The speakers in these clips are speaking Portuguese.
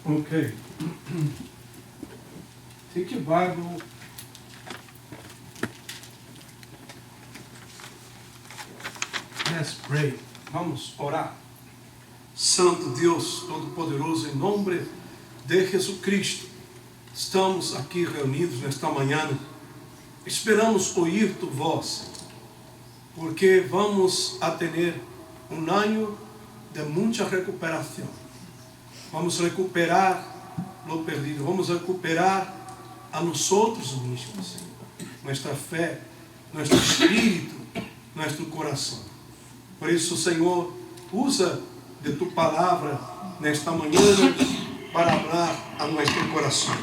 Okay. Take your Bible. Let's pray. Vamos orar. Santo Deus Todo-Poderoso, em nome de Jesus Cristo, estamos aqui reunidos nesta manhã. Esperamos ouvir tu voz, porque vamos a ter ano de muita recuperação. Vamos recuperar lo perdido, vamos recuperar a nós mesmos, nossa fé, nosso espírito, nosso coração. Por isso, Senhor, usa de tu palavra nesta manhã para falar a nosso coração.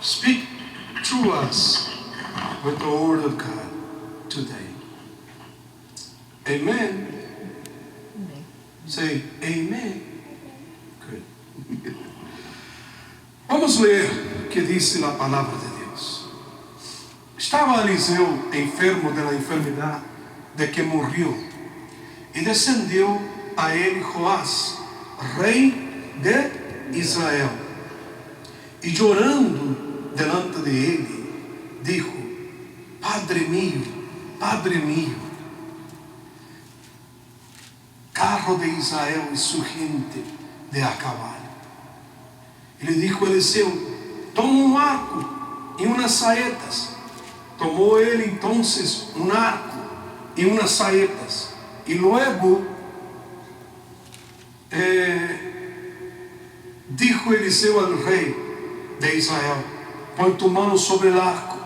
Speak to us with the word of God today. Amen. Say amen. Good. Vamos ler o que disse a palavra de Deus. Estava Eliseu enfermo da enfermidade de que morreu, e descendeu a ele Joás, rei de Israel, e chorando delante de ele, dijo: Padre mío, carro de Israel e su gente de a caballo. Ele dijo a Eliseu: toma arco e unas saetas. Tomou ele entonces arco e unas saetas, e luego dijo Eliseu al rei de Israel: põe tu mano sobre el arco.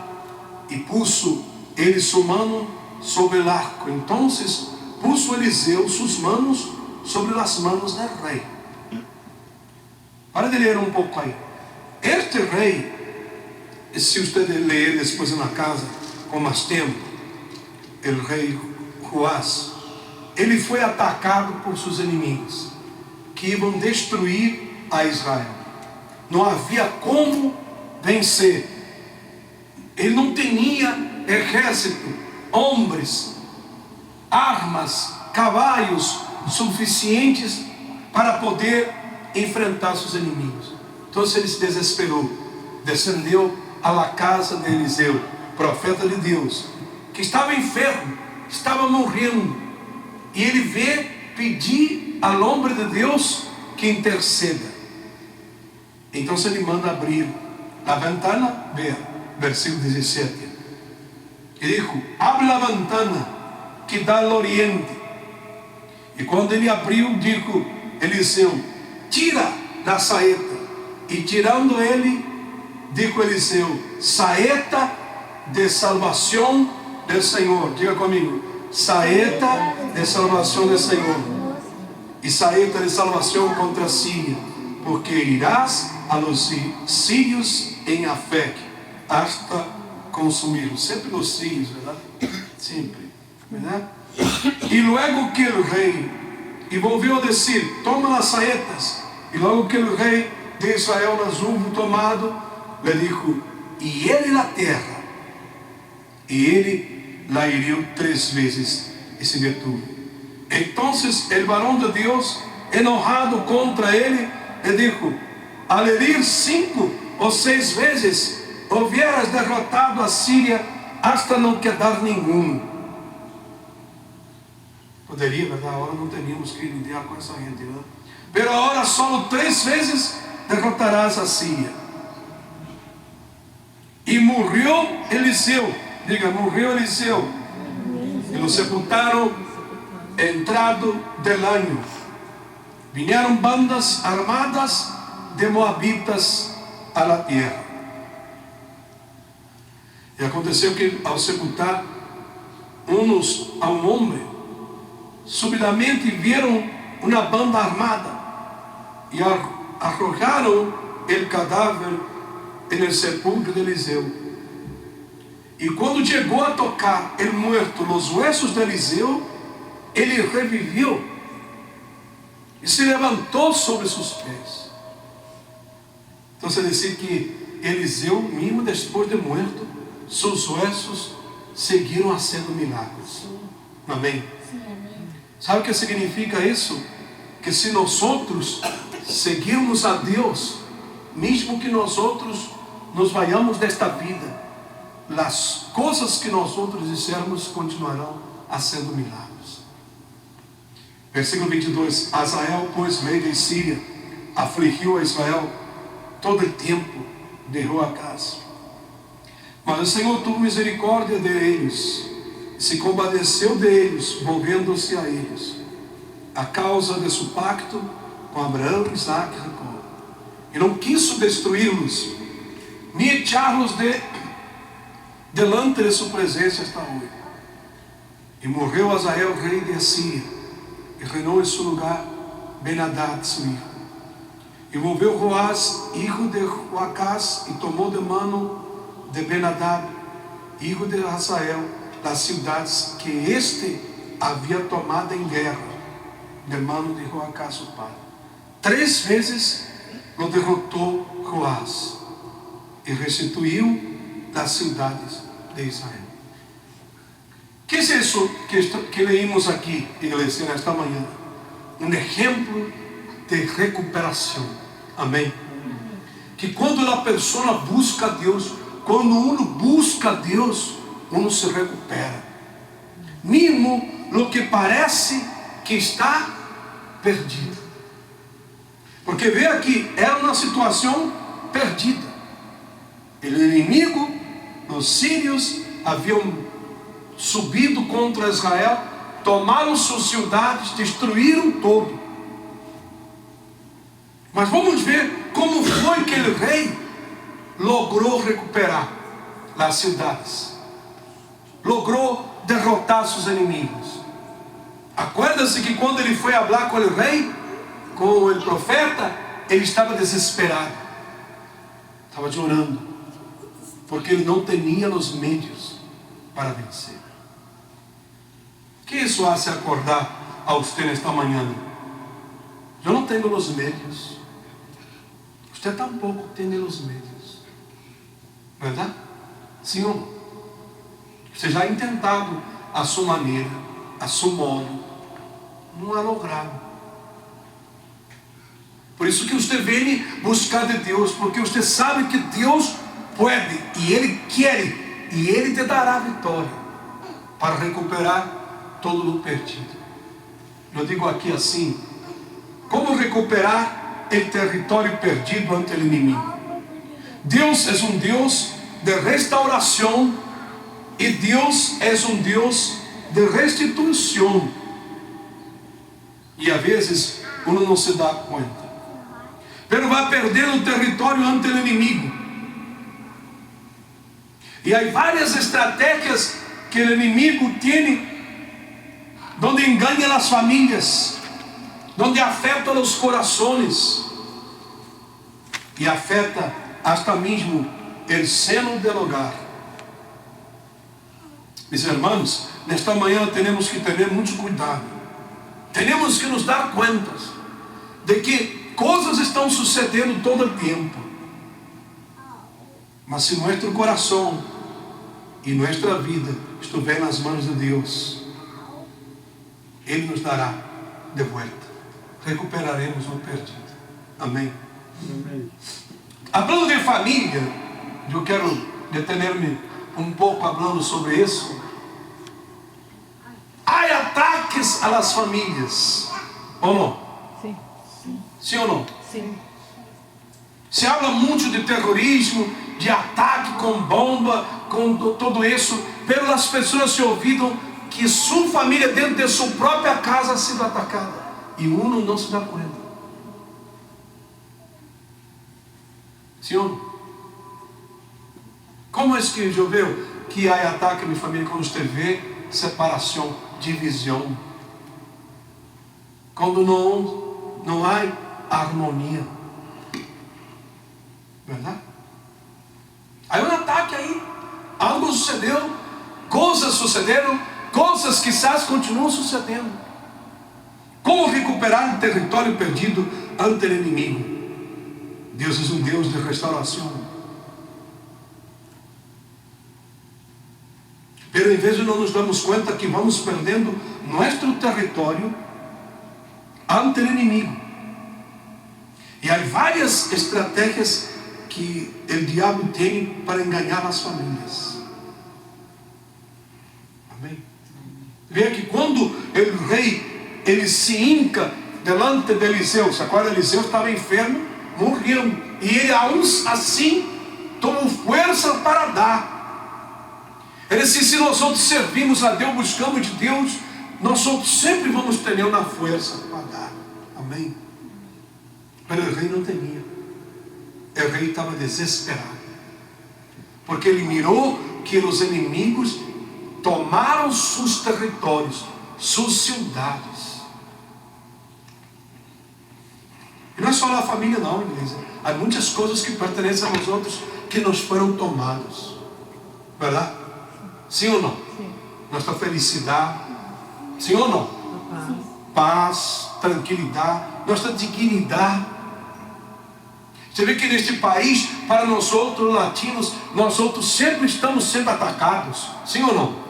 E puso ele su mano sobre el arco. Entonces puso Eliseu sus manos sobre las manos del rei. Para de ler pouco aí. Este rei, se você ler depois na casa com mais tempo, o rei Joás, ele foi atacado por seus inimigos, que iam destruir a Israel. Não havia como vencer. Ele não tinha exército, homens, armas, cavalos suficientes para poder enfrentar seus inimigos. Então ele se desesperou, descendeu à casa de Eliseu, profeta de Deus, que estava enfermo, estava morrendo, e ele veio pedir ao homem de Deus que interceda. Então ele manda abrir a ventana, veja, versículo 17, e dijo: abre a ventana que dá ao oriente. E quando ele abriu, dijo Eliseu: tira da saeta. E tirando ele, dijo Eliseu: saeta de salvação do Senhor. Diga comigo: saeta de salvação do Senhor. E saeta de salvação contra a Síria, porque irás a los sírios em Afec, hasta consumi-los. Sempre os sírios, verdade? Sempre, verdade? E logo que o rei, e volviu a dizer: toma as saetas. E logo que o rei de Israel las hubo tomado, le dijo: e ele a terra. E ele la hiriu 3 vezes e se detuvo. Então o varão de Deus, enojado contra ele, le dijo: al herir 5 ou 6 vezes, hubieras derrotado a Síria hasta não quedar nenhum. Poderia, verdade? Agora não teríamos que lidiar com essa gente, né? Pero agora só 3 vezes derrotarás a Síria. E morreu Eliseu. Diga: morreu Eliseu. E lo sepultaram entrado del año. Vinieron bandas armadas de moabitas a la tierra. E aconteceu que ao sepultar uns a um homem, subitamente viram uma banda armada e arrojaram o cadáver no sepulcro de Eliseu. E quando chegou a tocar el muerto los huesos de Eliseu, ele reviveu e se levantou sobre seus pés. Então se diz que Eliseu, mesmo depois de morto, seus huesos seguiram fazendo milagres. Amém? Sabe o que significa isso? Que se nós seguirmos a Deus, mesmo que nós outros nos vayamos desta vida, as coisas que nós outros dissermos continuarão a sendo milagres. Versículo 22. Hazael, pois, rei de Síria, afligiu a Israel todo o tempo de Joacás. Mas o Senhor tuvo misericórdia deles, se compadeceu deles, volvendo-se a eles, a causa de seu pacto com Abraão, Isaac e Jacó. E não quis destruí-los, nem echá-los delante de sua presença hasta hoje. E morreu Hazael, rei de Assíria, e reinou em seu lugar Ben-Hadad, seu filho. E volveu Joás, filho de Joacás, e tomou de mano de Ben-Hadad, filho de Hazael, das cidades que este havia tomado em guerra, de mano de Joacás, seu pai. 3 vezes o derrotou Joás e restituiu das cidades de Israel. O que é isso que leímos aqui, igreja, nesta manhã? Um exemplo de recuperação. Amém? Que quando a pessoa busca a Deus, quando uno busca a Deus, uno se recupera. Mesmo o que parece que está perdido. Porque vê aqui, era uma situação perdida. O inimigo, os sírios, haviam subido contra Israel, tomaram suas cidades, destruíram todo. Mas vamos ver como foi que o rei logrou recuperar as cidades, logrou derrotar seus inimigos. Acorda-se que quando ele foi falar com o rei, com o profeta, ele estava desesperado, estava chorando, porque ele não tinha os meios para vencer. O que isso hace acordar a você nesta manhã? Eu não tenho os meios, você tampouco tem os meios, verdade? Sim ou não? Você já tem tentado a sua maneira, a seu modo, não é logrado. Por isso que você vem buscar de Deus, porque você sabe que Deus pode, e Ele quer, e Ele te dará vitória para recuperar todo o perdido. Eu digo aqui assim: como recuperar o território perdido ante o inimigo? Deus é um Deus de restauração, e Deus é um Deus de restituição. E às vezes uno não se dá conta, pero vai perder o território ante o inimigo. E há várias estratégias que o inimigo tem, donde engana as famílias, donde afeta os corações e afeta hasta mesmo o seno del hogar. Meus irmãos, nesta manhã temos que ter muito cuidado. Temos que nos dar contas de que coisas estão sucedendo todo o tempo. Mas se nosso coração e nossa vida estiver nas mãos de Deus, Ele nos dará de volta. Recuperaremos o perdido. Amém? Amém. Falando de família, eu quero detener-me um pouco falando sobre isso. Há ataques às famílias, ou não? Sim. Sim ou não? Sim. Se habla muito de terrorismo, de ataque com bomba, com tudo isso, pelas pessoas se ouviram que sua família dentro de sua própria casa ha sido atacada, e uno não se dá conta. Senhor, como é que eu vejo que há ataque à minha família quando você vê separação, divisão, quando não há harmonia, verdade? Há um ataque aí, algo sucedeu, coisas sucederam, coisas quizás continuam sucedendo. Como recuperar o território perdido ante o inimigo? Deus é um Deus de restauração. Pero em vez de não nos darmos conta que vamos perdendo nosso território ante o inimigo. E há várias estratégias que o diabo tem para enganar as famílias. Amém? Veja que quando o rei, ele se hinca delante de Eliseu, se acorda, Eliseu estava enfermo, morrendo, e ele aún assim tomou força para dar. Ele disse: se nós outros servimos a Deus, buscamos de Deus, nós outros sempre vamos ter na força para dar. Amém? Mas o rei não temia. O rei estava desesperado, porque ele mirou que os inimigos tomaram seus territórios, suas cidades. E não é só a família não, igreja. Há muitas coisas que pertencem a nós outros que nos foram tomados. Verdade? Sim ou não? Sim. Nossa felicidade. Sim ou não? Sim. Paz, tranquilidade, nossa dignidade. Você vê que neste país, para nós outros latinos, nós outros sempre estamos sendo atacados. Sim ou não?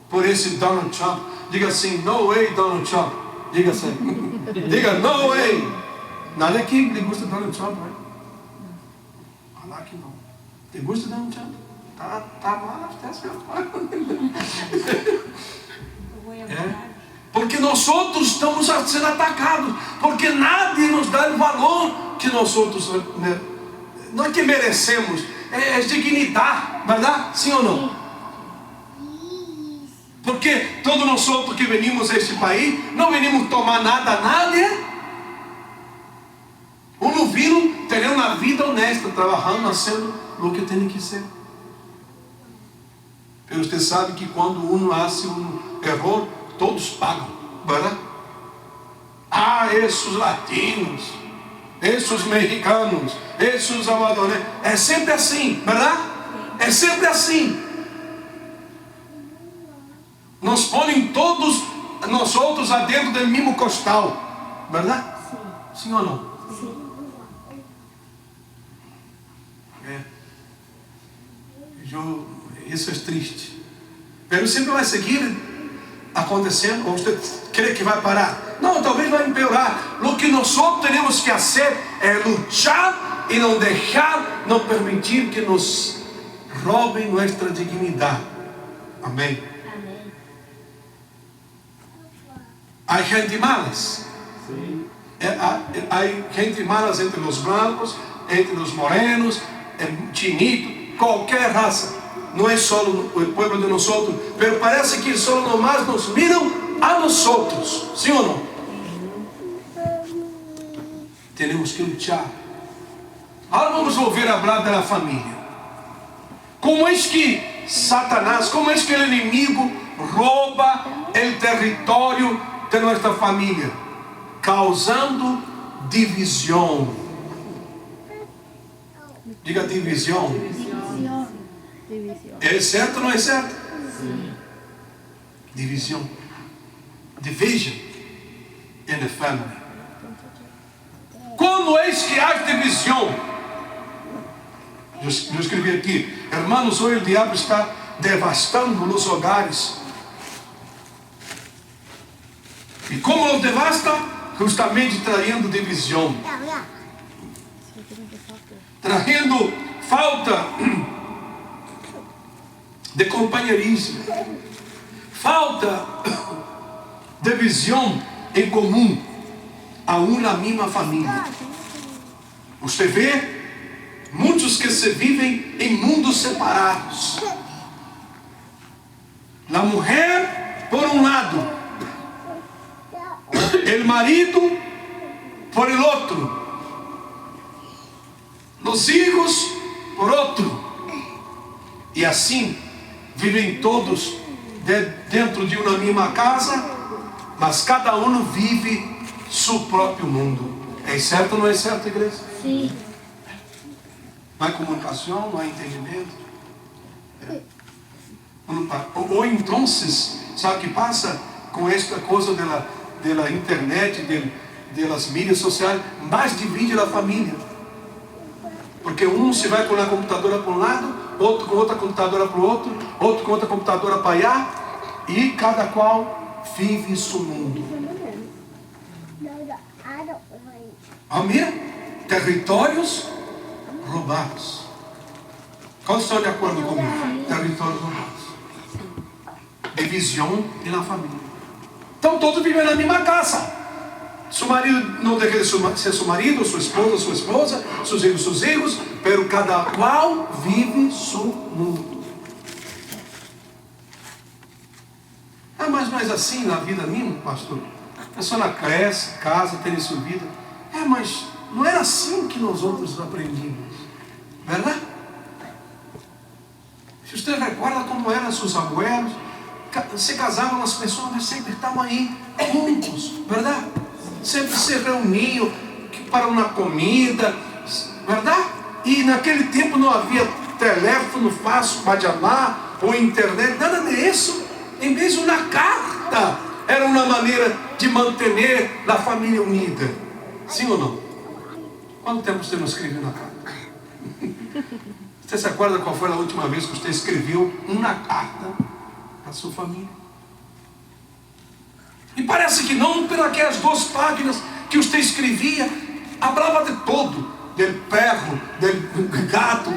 Por esse Donald Trump. Diga assim: no way, Donald Trump. Diga assim. Diga: no way. Nada aqui lhe gusta de Donald Trump, né? Falar que não. Te gusta de Donald Trump? Tá mal, até se Porque nós outros estamos sendo atacados. Porque nadie nos dá o valor que nós outros, né? Não é que merecemos, é dignidade, verdade? Sim ou não? Porque todos nós outros que venimos a este país, não venimos tomar nada a nadie. Uno vino ter uma vida honesta, trabalhando, fazendo o que tem que ser. Mas você sabe que quando uno faz erro, todos pagam, verdade? Esses latinos, esses mexicanos, esses amadones, é sempre assim, verdade? É sempre assim. Nos põem todos nós outros dentro do mesmo costal, verdade? Sim. Sim ou não? Sim. Isso é triste. Mas sempre vai seguir acontecendo. Ou você crê que vai parar? Não, talvez vai empeorar. O que nós temos que fazer é lutar e não deixar, não permitir que nos roubem nossa dignidade. Amém? Amém. Há gente malas. Sim. Há gente malas entre os brancos, entre os morenos, chinito, qualquer raça. Não é só o povo de nós outros, mas parece que só nomás nos miram a nós outros. Sim ou não? Temos que lutar. Agora vamos ouvir falar da família. Como é que Satanás, como é que o inimigo rouba o território de nossa família? Causando divisão. Diga divisão. É certo ou não é certo? Sim. Divisão. Division in the family. Quando é que há divisão? Eu escrevi aqui: irmãos, hoje o diabo está devastando os hogares. E como os devasta? Justamente trazendo divisão, trazendo falta de companheirismo, falta de visão em comum a uma mesma família. Você vê muitos que se vivem em mundos separados. A mulher por um lado, o marido por el outro, os filhos por outro, e assim vivem todos dentro de uma mesma casa, mas cada um vive seu próprio mundo. É certo ou não é certo, igreja? Sim. Não há comunicação, não há entendimento. Ou então, sabe o que passa com esta coisa da internet, das mídias sociais? Mais divide a família. Porque um se vai com a computadora para um lado, outro com outra computadora para o outro, outro com outra computadora para allá, e cada qual vive seu mundo. Amém? Territórios roubados. Qual estão de acordo comigo? Territórios roubados. Divisão na família. Então todos vivem na mesma casa. Seu marido não deixa de ser seu marido, sua esposa, seus filhos, pero cada qual vive seu mundo. Ah, mas não é assim na vida minha, pastor? A pessoa cresce, casa, tem sua vida. Mas não era assim que nós outros aprendimos. Verdade? Se você recorda como eram seus abuelos, se casavam as pessoas, mas sempre estavam aí juntos, verdade? Sempre se reuniam para uma comida, verdade? E naquele tempo não havia teléfono fácil para chamar, ou internet, nada disso. Em vez de uma carta, era uma maneira de manter a família unida. Sim ou não? Quanto tempo você não escreveu na carta? Você se acorda qual foi a última vez que você escreveu uma carta para sua família? E parece que não, por aquelas 2 páginas que você escrevia, falava de todo, do perro, do gato,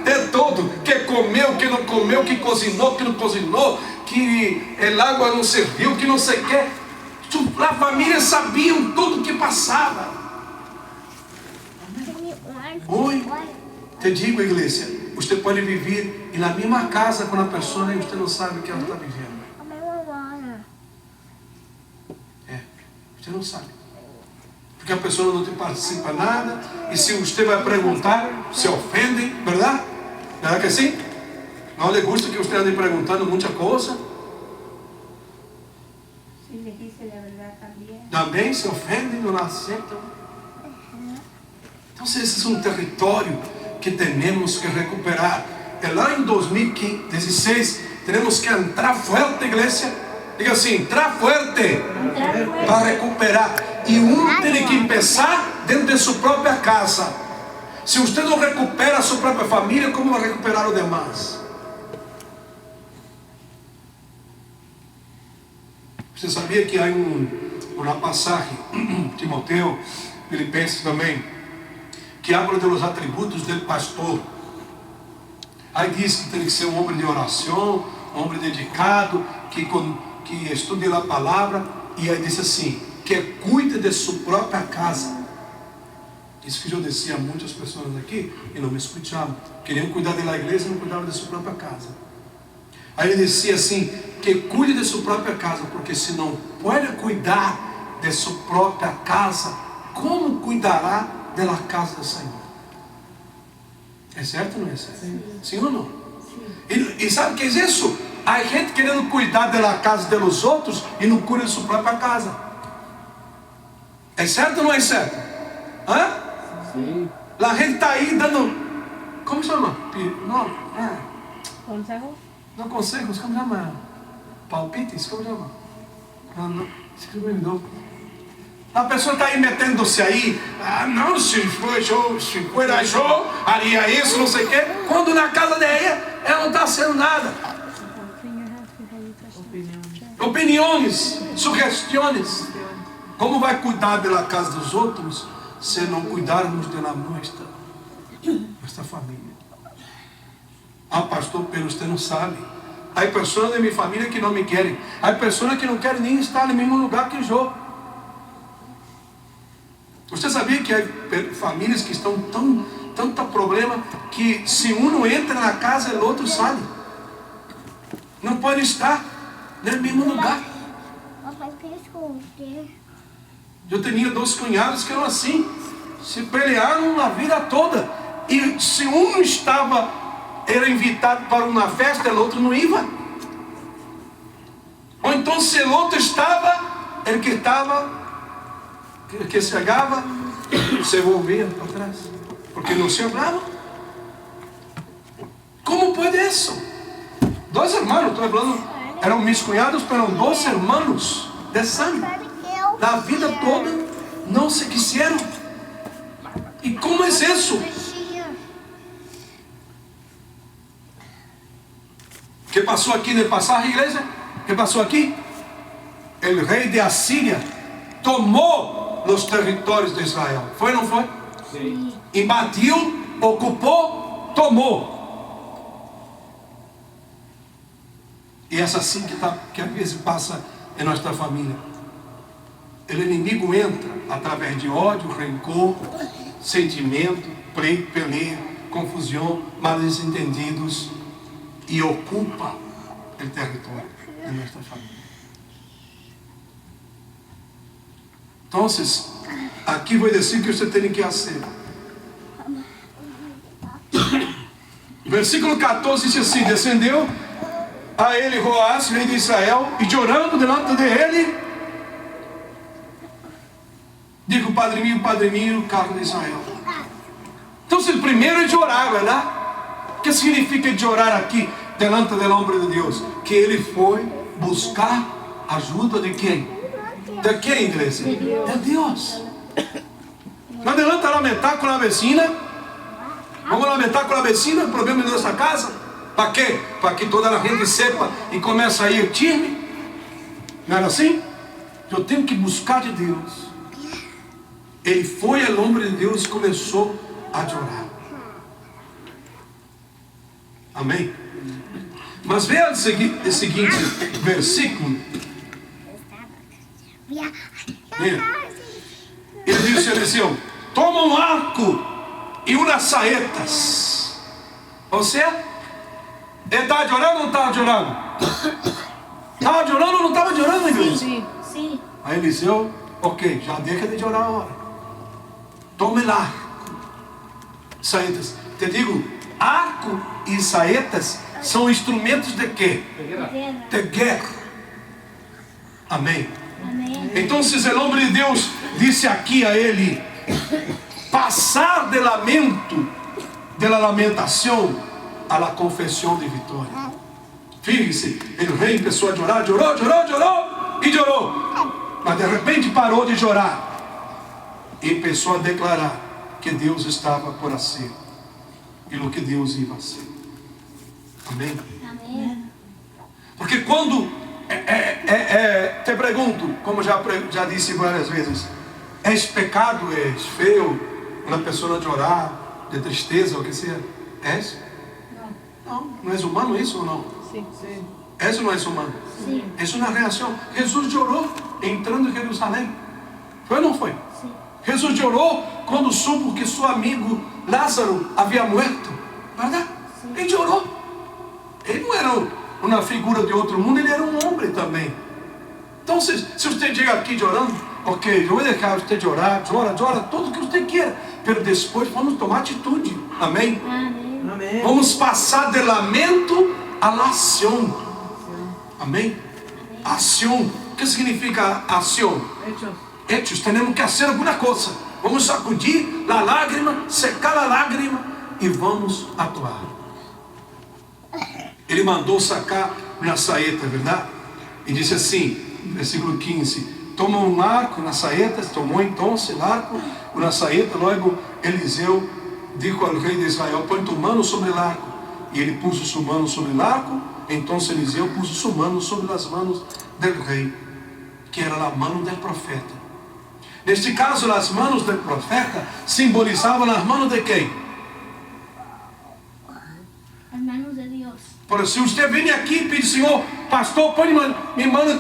de todo, que comeu, que não comeu, que cozinhou, que não cozinhou, que a água não serviu, que não sei o que. A família sabia tudo o que passava. Oi, te digo, igreja, você pode viver na mesma casa com a pessoa e você não sabe o que ela está vivendo. Você não sabe. Porque a pessoa não te participa nada. E se você vai perguntar, se ofende, verdade? Verdade que sim? Não lhe gusta que você ande perguntando muita coisa? Si le dice la verdad también. Também se ofendem, não aceitam. Então, esse é um território que temos que recuperar. E lá em 2016, temos que entrar forte, igreja. Diga assim, entrar forte para recuperar. E tem que começar dentro de sua própria casa. Se você não recupera a sua própria família, como vai recuperar os demais? Você sabia que há uma passagem, Timoteu, Filipenses também, que habla dos atributos do pastor. Aí diz que tem que ser um homem de oração, um homem dedicado, que estude a palavra. E aí diz assim, que cuide de sua própria casa. Isso que eu dizia a muitas pessoas aqui e não me escutavam. Queriam cuidar da igreja e não cuidavam de sua própria casa. Aí ele dizia assim, que cuide de sua própria casa, porque se não pode cuidar de sua própria casa, como cuidará da casa do Senhor? É certo ou não é certo? Sim ou não? E sabe o que é isso? Há gente querendo cuidar da casa dos outros e não cuida de sua própria casa. É certo ou não é certo? Hã? Sim. A gente está aí dando... Como chama? Não, ¿Consejos? não conselhos, como chama? Palpites, como chama? Não, a pessoa está aí metendo-se aí. Não, se fosse eu, haria isso, não sei o quê. Quando na casa dela, ela não está fazendo nada. Opiniões, sugestões. Como vai cuidar da casa dos outros se não cuidarmos da nossa família? Pastor, pero você não sabe. Há pessoas da minha família que não me querem. Há pessoas que não querem nem estar no mesmo lugar que eu. Você sabia que há famílias que estão tanto problema que se um não entra na casa, o outro sai. Não pode estar no mesmo lugar. Eu tinha 2 cunhados que eram assim, se pelearam a vida toda. E se um era invitado para uma festa, o outro não ia. Ou então se o outro estava, ele que chegava, se volvia para trás, porque não se hablava. Como pode isso? 2 irmãos, estou falando, eram meus cunhados, eram 2 irmãos de sangue. Da vida toda não se quiseram. E como é isso? O que passou aqui na passagem, igreja? O que passou aqui? O rei de Assíria tomou os territórios de Israel. Foi ou não foi? Sim. Invadiu, ocupou, tomou. E é assim que às vezes passa em nossa família. O inimigo entra através de ódio, rancor, sentimento, pleito, peleia, confusão, mal entendidos, e ocupa o território de nossa família. Então, aqui vai dizer que você tem que fazer. Versículo 14 diz assim: descendeu a ele Joás, rei de Israel, e chorando delante de ele, digo: Padre mío, carro de Israel. Então, primeiro é chorar, verdade? O que significa chorar aqui, delante do homem de Deus? Que ele foi buscar ajuda de quem? De quem, igreja? De Deus. Não adianta lamentar com a vecina. Vamos lamentar com a vecina o problema da nossa casa? Para quê? Para que toda a gente sepa e comece a ir time. Não era assim? Eu tenho que buscar de Deus. Ele foi ao homem de Deus e começou a chorar. Amém? Mas veja o seguinte versículo. Ele disse a Eliseu: toma um arco e umas saetas. Você? Ele estava chorando ou não estava chorando? Estava chorando ou não estava chorando, igreja? Sim, sim. Aí Eliseu, ok, já deixa de chorar agora. Tome lá saetas. Te digo, arco e saetas são instrumentos de quê? De guerra. Amém. Amém. Então, se o homem de Deus disse aqui a ele: passar de lamento, de la lamentação, a la confissão de vitória. Fique-se, ele rei começou a chorar, chorou e chorou. Mas de repente parou de chorar e começou a declarar que Deus estava por fazer e o que Deus ia fazer. Amém? Amém. Porque quando te pergunto, como já disse várias vezes, é pecado, é feio uma pessoa chorar de tristeza ou o que seja? É? Não é humano isso ou não? Sim. Isso não é humano? Sim. Isso é uma reação. Jesus chorou entrando em Jerusalém. Foi ou não foi? Sim. Jesus chorou quando soube que seu amigo Lázaro havia morto. Verdade? Sim. Ele chorou. Ele não era uma figura de outro mundo, ele era um homem também. Então, se você chega aqui chorando, ok, eu vou deixar você chorar, chora, tudo que você queira. Mas depois vamos tomar atitude. Amém? Amém. Amém. Vamos passar de lamento a ação. Amém? Ação. O que significa ação? Hechos. Temos que fazer alguma coisa. Vamos sacudir a lágrima, secar a lágrima e vamos atuar. Ele mandou sacar uma saeta, verdade? E disse assim, versículo 15: toma um arco nas saetas. Tomou então o arco, uma saeta. Logo Eliseu disse ao rei de Israel: põe tu mano sobre o arco. E ele pôs sua mano sobre o arco. Então Eliseu pôs sua mano sobre as manos do rei, que era a mano do profeta. Neste caso, as manos do profeta simbolizavam as manos de quem? As manos de Deus. Por isso, se você vem aqui e pede: Senhor, pastor, põe minha mão em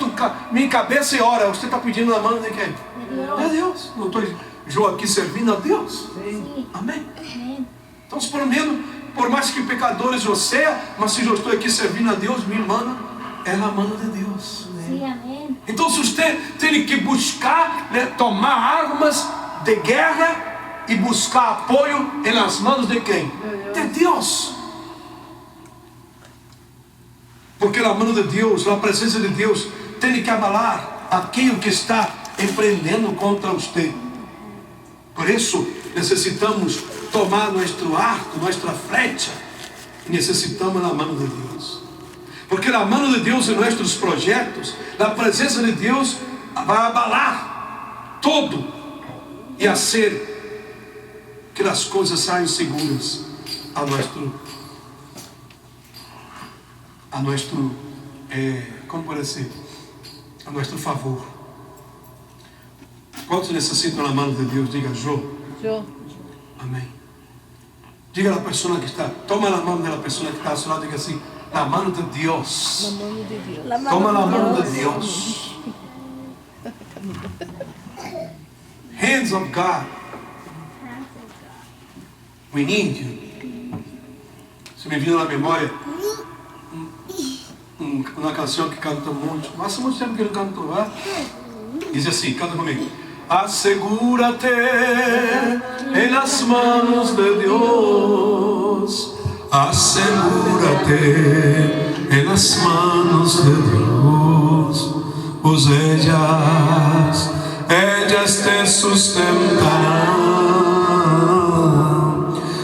minha cabeça e ora, você está pedindo a mão de quem? De Deus. É Deus. Não estou eu aqui servindo a Deus? Sim. Amém? Amém. Então, pelo menos, por mais que pecadores eu seja, mas se eu estou aqui servindo a Deus, minha mano é a mano de Deus. Sim, amém. Então, se você tem que buscar, tomar armas de guerra e buscar apoio nas mãos de quem? De Deus. Porque a mão de Deus, a presença de Deus, tem que abalar aquilo que está empreendendo contra você. Por isso, necessitamos tomar nosso arco, nossa flecha, e necessitamos a mão de Deus. Porque a mão de Deus em nossos projetos, a presença de Deus vai abalar tudo e fazer que as coisas saiam seguras a nosso como pode ser? A nosso favor. Quantos necessitam da mão de Deus? Diga eu. Amém. Diga a pessoa que está, toma a mão da pessoa que está ao seu lado, diga assim, a mão de Deus. Toma a mão de Deus. Hands of God. We need you. Se me viu na memória uma canção que canta muito. Mas há muito tempo que ele cantou, né? Diz assim, canta comigo. Asegúrate en las manos de Dios. Asegúrate en las manos de Dios. Pues ellas te sustentarán.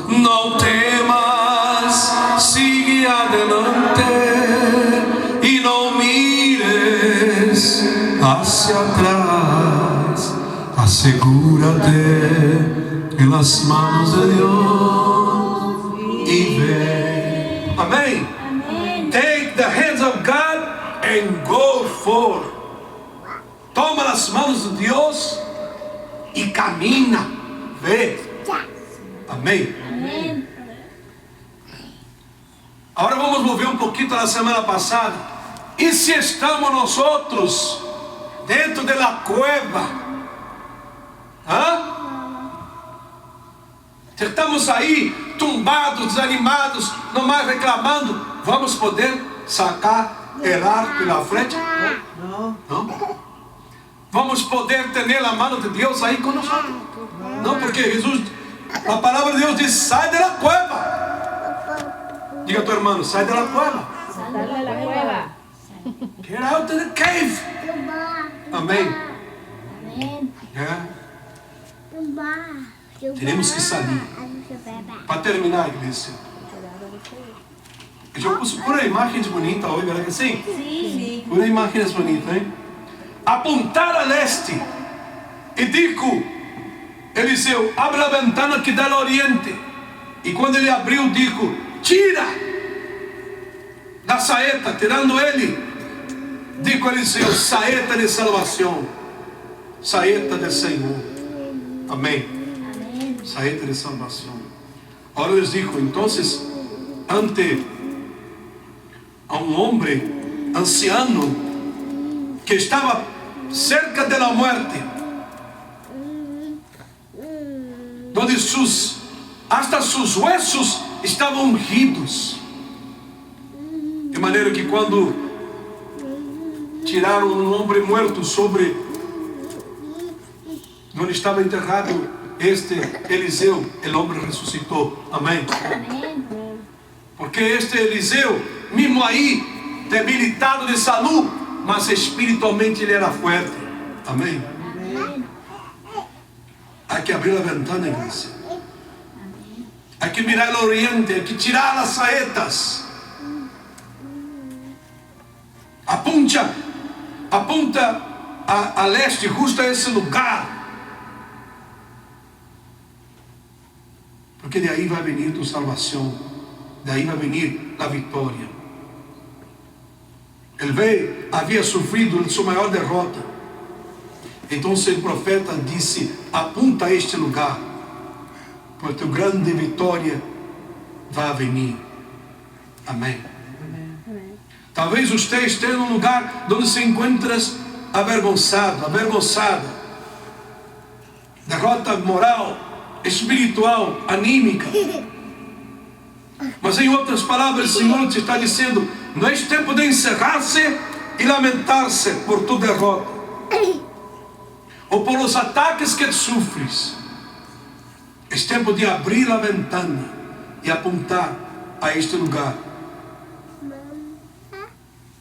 No temas, sigue adelante y no mires hacia atrás. Asegúrate en las manos de Dios y ve. Amém. Take the hands of God and go forth. Toma as mãos de Deus e camina. Vê. Amém. Agora vamos volver um pouquinho da semana passada. E se estamos nós outros dentro da cueva? Estamos aí tumbados, desanimados, não mais reclamando. Vamos poder sacar o arco e a flecha? Não. Vamos poder ter a mão de Deus aí conosco? Não, porque Jesus, a palavra de Deus diz: sai da cueva. Diga a tu irmão: sai da cueva. Get out of the cave. Amém. Teremos que sair. Para terminar, igreja. Eu pus pura imagens bonitas hoje, verdade que sim? Sim. Pura imagens bonitas, hein? Apontar a leste. E digo, Eliseu, abre a ventana que dá ao oriente. E quando ele abriu, digo, tira da saeta, tirando ele. Digo a Eliseu, saeta de salvação, saeta de Senhor. Amém. Saeta de salvação. Agora les digo, então, ante a um homem anciano que estava cerca da morte, onde hasta sus huesos estavam ungidos, de maneira que quando tiraram um homem morto sobre onde estava enterrado este Eliseu, o homem ressuscitou. Amém. Porque este Eliseu, mesmo aí, debilitado de saúde, mas espiritualmente ele era forte. Amém. Há que abrir a ventana, igreja. Há que mirar o oriente, há que tirar as saetas. Apunta a leste, justo a esse lugar. Porque de aí vai vir a salvação, de aí vai vir a vitória. Ele havia sofrido sua maior derrota. Então o profeta disse: apunta a este lugar, porque a grande vitória vai vir. Amém. Talvez você esteja num lugar onde se encontra avergonçado, avergonçada. Derrota moral, espiritual, anímica. Mas em outras palavras, o Senhor te está dizendo: não é tempo de encerrar-se e lamentar-se por tua derrota, ou por os ataques que sofres. É tempo de abrir a ventana e apontar a este lugar,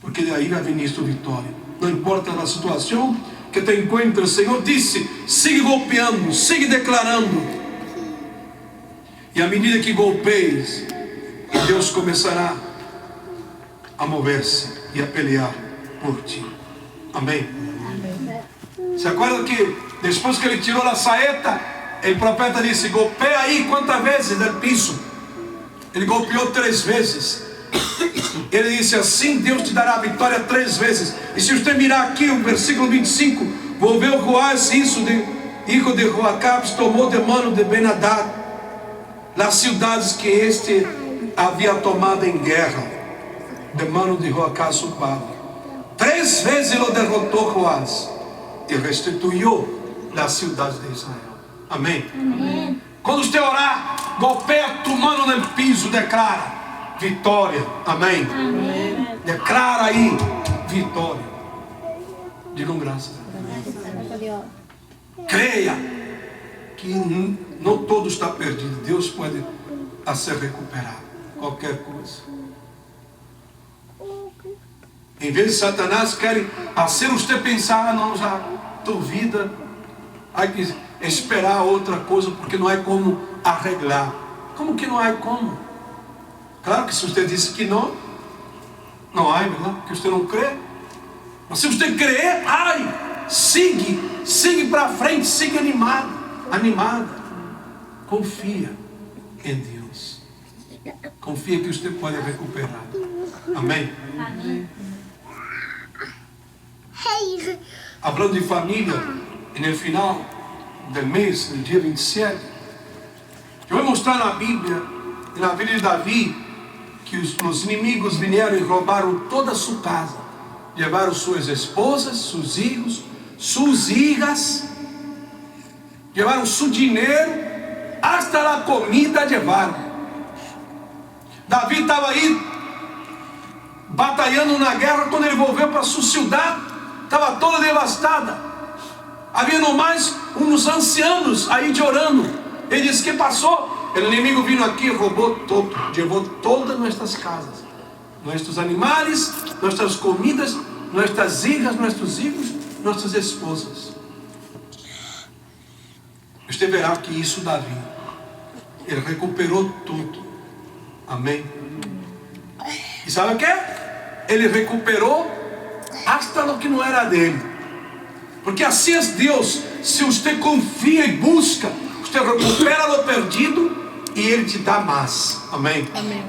porque de aí vai vir tua vitória. Não importa a situação que te encontres, o Senhor disse: siga golpeando, siga declarando. E à medida que golpeias, Deus começará a mover-se e a pelear por ti. Amém. Se acorda que depois que ele tirou a saeta, o profeta disse: golpeia aí quantas vezes no piso. Ele golpeou 3 vezes. Ele disse: assim Deus te dará a vitória 3 vezes. E se você mirar aqui o versículo 25, Volveu Joás, hijo de Joacabes, tomou de mano de Ben-Hadad las cidades que este havia tomado em guerra, de mano de Joacás, su padre. 3 vezes lo derrotou Joás e restituiu las cidades de Israel. Amém? Amém. Quando você orar, golpeia tu mano no piso, declara vitória. Amém? Amém. Declara aí vitória. Digam graças a Graças a Deus. Deus. Creia que não todo está perdido. Deus pode ser recuperado. Qualquer coisa. Em vez de Satanás querem fazer você pensar, não, já duvida, há que esperar outra coisa, porque não há como arreglar. Como que não há como? Claro que se você disse que não há, verdade? Que você não crê. Mas se você crer, siga para frente, siga animada. Confia em Deus. Confia que você pode recuperar. Amém? Amém. Hablando de família, no final do mês, no dia 27, eu vou mostrar na Bíblia, na vida de Davi, que os inimigos vieram e roubaram toda a sua casa. Levaram suas esposas, seus filhos, suas filhas, levaram seu dinheiro, até a comida levaram. Davi estava aí, batalhando na guerra, quando ele voltou para sua cidade, estava toda devastada. Havia no mais uns ancianos aí orando. Ele disse: que passou? O inimigo vindo aqui, roubou todo, levou todas nossas casas, nossos animais, nossas comidas, nossas filhas, nossos filhos, nossas esposas. Você verá que isso Davi, ele recuperou tudo. Amém? E sabe o que? Ele recuperou até o que não era dele. Porque assim é Deus. Se você confia e busca, você recupera o perdido e Ele te dá mais. Amém? Amém.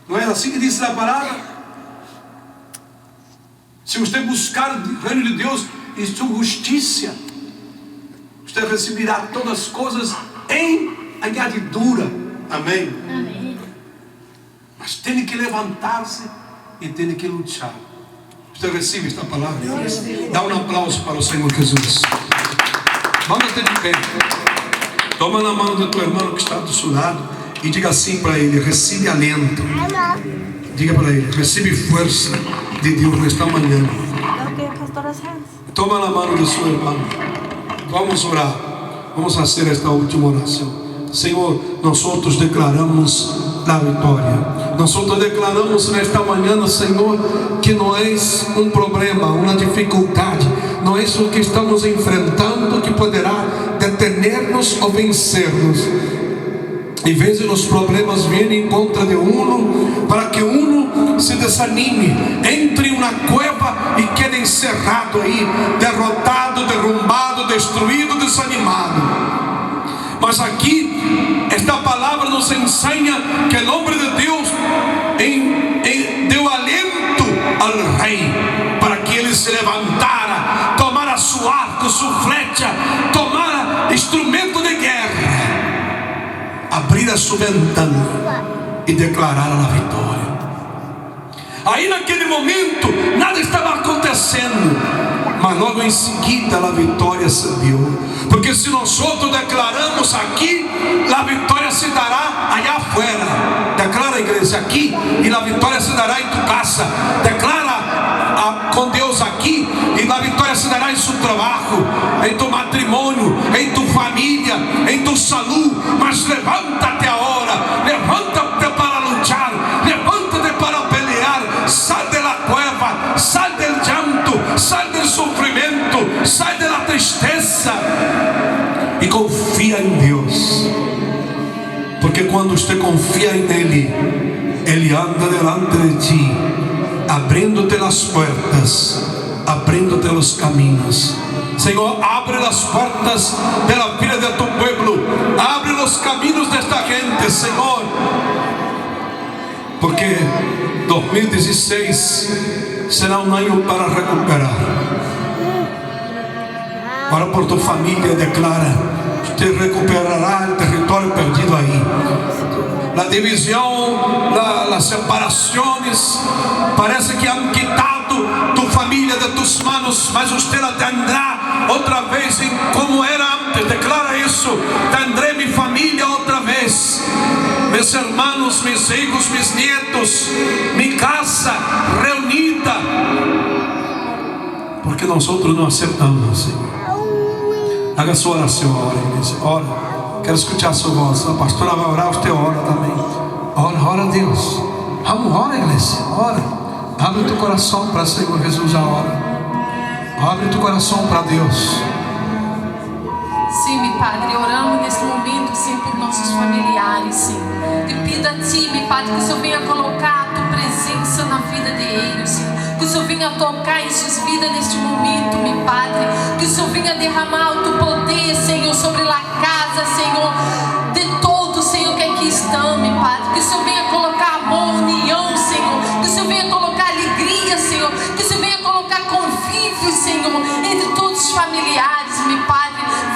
Não é assim que diz a palavra? Se você buscar o reino de Deus e sua justiça, você receberá todas as coisas em añadidura. Amém? Amém. Mas tem que levantar-se e tem que lutar. Você recebe esta palavra? Dá um aplauso para o Senhor Jesus. Vamos ter de pé. Toma na mão do teu irmão que está do seu lado e diga assim para ele: recebe alento. Diga para ele: recebe força de Deus nesta manhã. Toma na mão do seu irmão. Vamos orar. Vamos fazer esta última oração. Senhor, nós declaramos a vitória. Nós declaramos nesta manhã, Senhor, que não é um problema, uma dificuldade, não é isso que estamos enfrentando que poderá deter-nos ou vencer-nos. Em vez de os problemas virem em contra de para que se desanime, entre em uma cueva e quede encerrado aí, derrotado, derrumbado, destruído, desanimado. Mas aqui, esta palavra nos ensina que o nome de Deus deu alento ao rei, para que ele se levantara, tomara seu arco, sua flecha, tomara instrumento de guerra, abrir a sua ventana e declarar a vitória. Aí naquele momento, nada estava acontecendo, mas logo em seguida a vitória se deu. Porque se nós declaramos aqui, a vitória se dará allá afuera. Declara, igreja, aqui, e a vitória se dará em tu casa. Declara com Deus aqui, e a vitória se dará em seu trabalho, em tu matrimônio, em tu família, em tu saúde. Mas levanta-te agora, levanta-te para lutar, levanta-te para pelear. Sai da cueva, sai do llanto, sai do sofrimento, sai da tristeza e confia em Deus, porque quando você confia nele, Ele anda delante de ti, abrindo-te as portas, abrindo-te os caminhos. Senhor, abre as portas da vida de tu pueblo, abre os caminhos desta gente, Senhor, porque 2016 será um ano para recuperar. Ora por tu família, declara: te recuperará o território perdido aí. A divisão, as separações, parece que han quitado tu família de tus manos, mas usted la tendrá outra vez em como era antes. Declara isso: tendré mi família outra vez, mis hermanos, mis hijos, mis nietos, mi casa reunida, porque nós não aceitamos, Senhor. Haga sua oração agora, igreja. Ora. Quero escutar a sua voz. A pastora vai orar, você ora também. Ora a Deus. Vamos, ora, igreja. Ora. Abre teu coração para o Senhor Jesus a hora. Abre teu coração para Deus. Sim, meu Padre, oramos neste momento, sim, por nossos familiares, sim. Eu pido a Ti, meu Padre, que o Senhor venha colocar a Tua presença na vida deles, sim. Que o Senhor venha tocar em suas vidas neste momento, meu Padre. Que o Senhor venha derramar o Teu poder, Senhor, sobre a casa, Senhor, de todos, Senhor, que aqui estão, meu Padre. Que o Senhor venha colocar amor, união, Senhor. Que o Senhor venha colocar alegria, Senhor. Que o Senhor venha colocar convívio, Senhor, entre todos os familiares, meu Padre.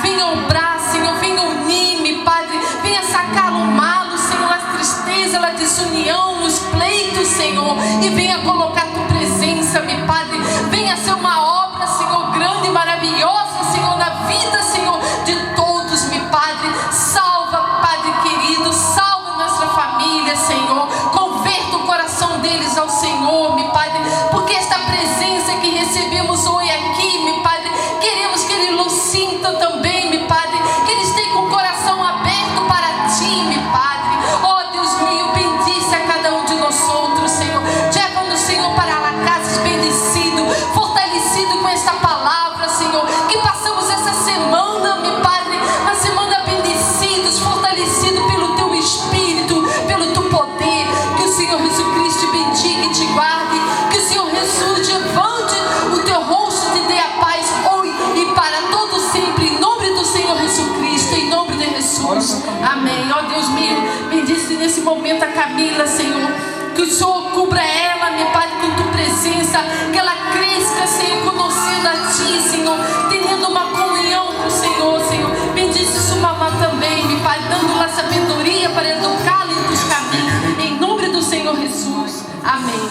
Venha obrar, Senhor, venha unir, meu Padre. Venha sacar o mal, Senhor, as tristezas, a desunião, os pleitos, Senhor. E venha colocar a Tua presença, meu Padre. Venha ser uma obra, Senhor, grande e maravilhosa, Senhor, na vida, Senhor, de todos, meu Padre. Salva, Padre querido, salva nossa família, Senhor. Converta o coração deles ao Senhor, meu Padre. Porque esta presença que recebemos hoje aqui, meu Padre, queremos que eles o sintam também, meu Padre. Que eles tenham o coração aberto para Ti, meu Padre. Oh, Deus meu, bendice a cada um de nós outros, Senhor. Leva-nos, Senhor, para a casa bendecido, fortalecido com esta palavra, Senhor. Que passamos essa semana, meu Padre, uma semana bendecidos, fortalecidos pelo Teu Espírito, pelo Teu poder. Que o Senhor Jesus Cristo te bendiga e te guarde. Que o Senhor Jesus levante o Teu rosto e te dê a paz hoje e para todo sempre, em nome do Senhor Jesus Cristo, em nome de Jesus. Amém. Ó Deus meu, bendice nesse momento a Camila, Senhor. Que o Senhor cubra ela, meu Padre, com Tua presença. Que ela cresça, Senhor, conhecendo a Ti, Senhor. Tendo uma comunhão com o Senhor, Senhor. Bendice sua mamã também, meu Pai, dando-lhe sabedoria para educá-la em Teus caminhos. Em nome do Senhor Jesus. Amém.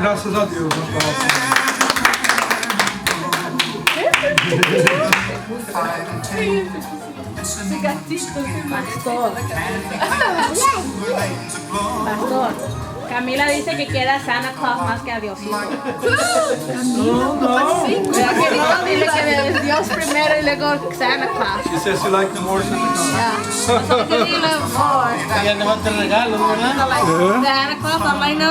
Graças a Deus. Pastor, Camila dice que quiere a Santa Claus más que a Diosito. ¿Verdad que dijo? Dile que es Dios primero y luego Santa Claus. She says she likes the more Santa Claus. Yeah. So, que dile more. Ya no va a tener regalos, ¿verdad? Santa Claus, I might know.